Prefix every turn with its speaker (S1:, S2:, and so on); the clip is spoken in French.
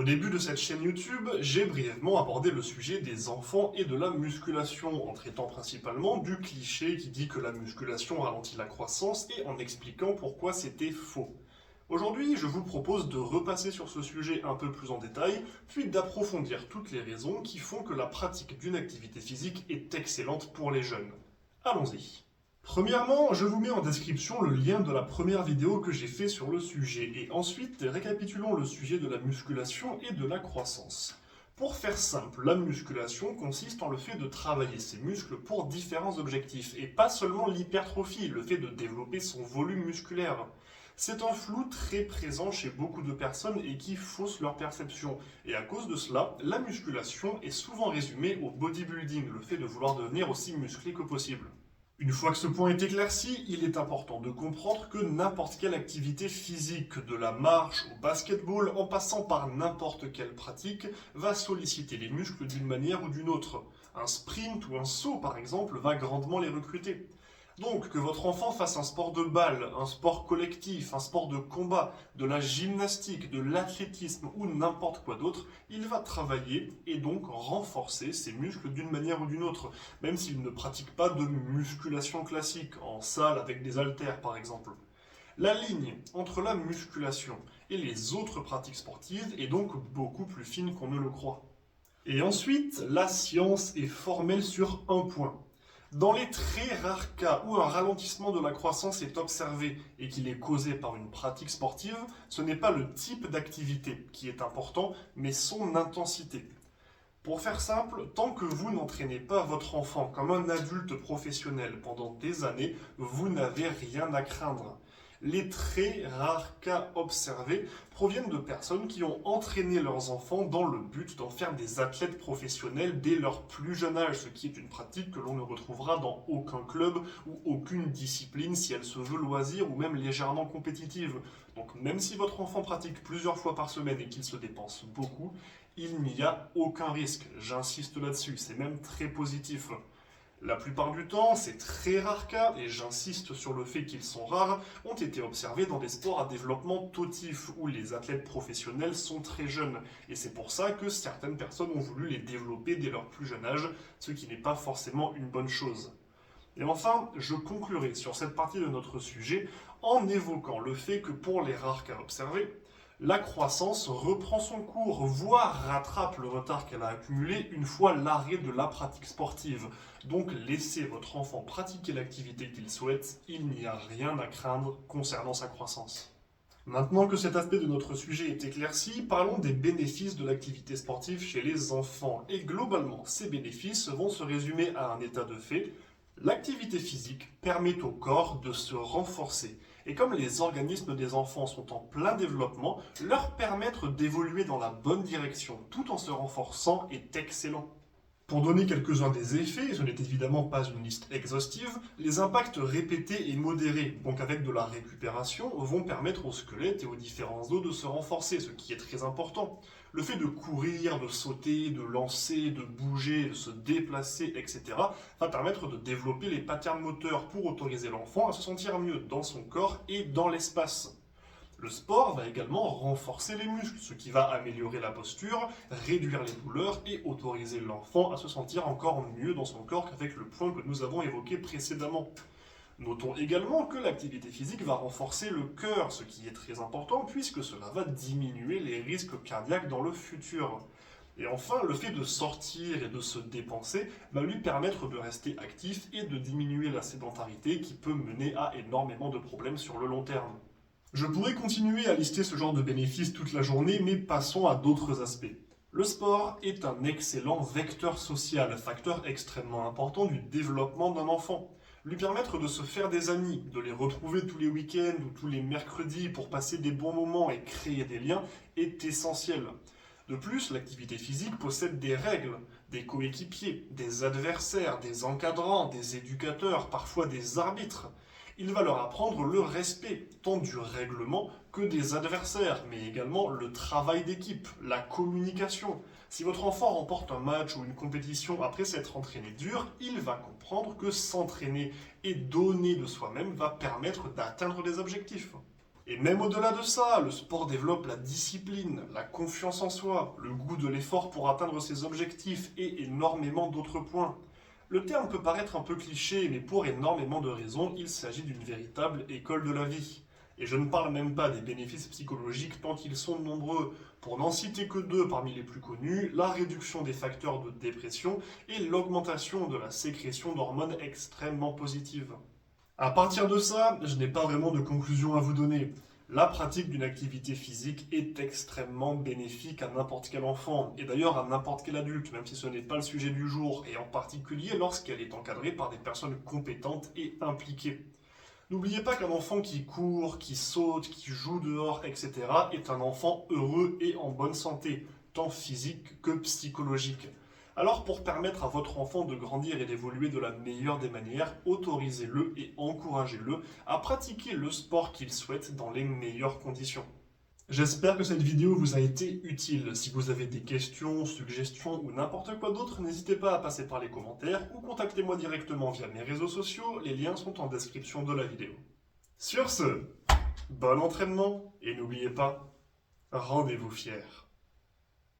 S1: début de cette chaîne YouTube, j'ai brièvement abordé le sujet des enfants et de la musculation, en traitant principalement du cliché qui dit que la musculation ralentit la croissance et en expliquant pourquoi c'était faux. Aujourd'hui, je vous propose de repasser sur ce sujet un peu plus en détail, puis d'approfondir toutes les raisons qui font que la pratique d'une activité physique est excellente pour les jeunes. Allons-y. Premièrement, je vous mets en description le lien de la première vidéo que j'ai fait sur le sujet, et ensuite récapitulons le sujet de la musculation et de la croissance. Pour faire simple, la musculation consiste en le fait de travailler ses muscles pour différents objectifs, et pas seulement l'hypertrophie, le fait de développer son volume musculaire. C'est un flou très présent chez beaucoup de personnes et qui fausse leur perception. Et à cause de cela, la musculation est souvent résumée au bodybuilding, le fait de vouloir devenir aussi musclé que possible. Une fois que ce point est éclairci, il est important de comprendre que n'importe quelle activité physique, de la marche au basketball, en passant par n'importe quelle pratique, va solliciter les muscles d'une manière ou d'une autre. Un sprint ou un saut, par exemple, va grandement les recruter. Donc, que votre enfant fasse un sport de balle, un sport collectif, un sport de combat, de la gymnastique, de l'athlétisme ou n'importe quoi d'autre, il va travailler et donc renforcer ses muscles d'une manière ou d'une autre, même s'il ne pratique pas de musculation classique, en salle avec des haltères par exemple. La ligne entre la musculation et les autres pratiques sportives est donc beaucoup plus fine qu'on ne le croit. Et ensuite, la science est formelle sur un point. Dans les très rares cas où un ralentissement de la croissance est observé et qu'il est causé par une pratique sportive, ce n'est pas le type d'activité qui est important, mais son intensité. Pour faire simple, tant que vous n'entraînez pas votre enfant comme un adulte professionnel pendant des années, vous n'avez rien à craindre. Les très rares cas observés proviennent de personnes qui ont entraîné leurs enfants dans le but d'en faire des athlètes professionnels dès leur plus jeune âge, ce qui est une pratique que l'on ne retrouvera dans aucun club ou aucune discipline si elle se veut loisir ou même légèrement compétitive. Donc même si votre enfant pratique plusieurs fois par semaine et qu'il se dépense beaucoup, il n'y a aucun risque. J'insiste là-dessus, c'est même très positif. La plupart du temps, ces très rares cas, et j'insiste sur le fait qu'ils sont rares, ont été observés dans des sports à développement tautif, où les athlètes professionnels sont très jeunes. Et c'est pour ça que certaines personnes ont voulu les développer dès leur plus jeune âge, ce qui n'est pas forcément une bonne chose. Et enfin, je conclurai sur cette partie de notre sujet en évoquant le fait que pour les rares cas observés, la croissance reprend son cours, voire rattrape le retard qu'elle a accumulé une fois l'arrêt de la pratique sportive. Donc laissez votre enfant pratiquer l'activité qu'il souhaite, il n'y a rien à craindre concernant sa croissance. Maintenant que cet aspect de notre sujet est éclairci, parlons des bénéfices de l'activité sportive chez les enfants. Et globalement, ces bénéfices vont se résumer à un état de fait. L'activité physique permet au corps de se renforcer. Et comme les organismes des enfants sont en plein développement, leur permettre d'évoluer dans la bonne direction tout en se renforçant est excellent. Pour donner quelques-uns des effets, ce n'est évidemment pas une liste exhaustive, les impacts répétés et modérés, donc avec de la récupération, vont permettre au squelette et aux différents os de se renforcer, ce qui est très important. Le fait de courir, de sauter, de lancer, de bouger, de se déplacer, etc. va permettre de développer les patterns moteurs pour autoriser l'enfant à se sentir mieux dans son corps et dans l'espace. Le sport va également renforcer les muscles, ce qui va améliorer la posture, réduire les douleurs et autoriser l'enfant à se sentir encore mieux dans son corps qu'avec le point que nous avons évoqué précédemment. Notons également que l'activité physique va renforcer le cœur, ce qui est très important puisque cela va diminuer les risques cardiaques dans le futur. Et enfin, le fait de sortir et de se dépenser va lui permettre de rester actif et de diminuer la sédentarité qui peut mener à énormément de problèmes sur le long terme. Je pourrais continuer à lister ce genre de bénéfices toute la journée, mais passons à d'autres aspects. Le sport est un excellent vecteur social, facteur extrêmement important du développement d'un enfant. Lui permettre de se faire des amis, de les retrouver tous les week-ends ou tous les mercredis pour passer des bons moments et créer des liens est essentiel. De plus, l'activité physique possède des règles, des coéquipiers, des adversaires, des encadrants, des éducateurs, parfois des arbitres. Il va leur apprendre le respect, tant du règlement que des adversaires, mais également le travail d'équipe, la communication. Si votre enfant remporte un match ou une compétition après s'être entraîné dur, il va comprendre que s'entraîner et donner de soi-même va permettre d'atteindre des objectifs. Et même au-delà de ça, le sport développe la discipline, la confiance en soi, le goût de l'effort pour atteindre ses objectifs et énormément d'autres points. Le terme peut paraître un peu cliché, mais pour énormément de raisons, il s'agit d'une véritable école de la vie. Et je ne parle même pas des bénéfices psychologiques tant qu'ils sont nombreux. Pour n'en citer que deux parmi les plus connus, la réduction des facteurs de dépression et l'augmentation de la sécrétion d'hormones extrêmement positives. À partir de ça, je n'ai pas vraiment de conclusion à vous donner. La pratique d'une activité physique est extrêmement bénéfique à n'importe quel enfant, et d'ailleurs à n'importe quel adulte, même si ce n'est pas le sujet du jour, et en particulier lorsqu'elle est encadrée par des personnes compétentes et impliquées. N'oubliez pas qu'un enfant qui court, qui saute, qui joue dehors, etc. est un enfant heureux et en bonne santé, tant physique que psychologique. Alors pour permettre à votre enfant de grandir et d'évoluer de la meilleure des manières, autorisez-le et encouragez-le à pratiquer le sport qu'il souhaite dans les meilleures conditions. J'espère que cette vidéo vous a été utile. Si vous avez des questions, suggestions ou n'importe quoi d'autre, n'hésitez pas à passer par les commentaires ou contactez-moi directement via mes réseaux sociaux, les liens sont en description de la vidéo. Sur ce, bon entraînement et n'oubliez pas, rendez-vous fiers.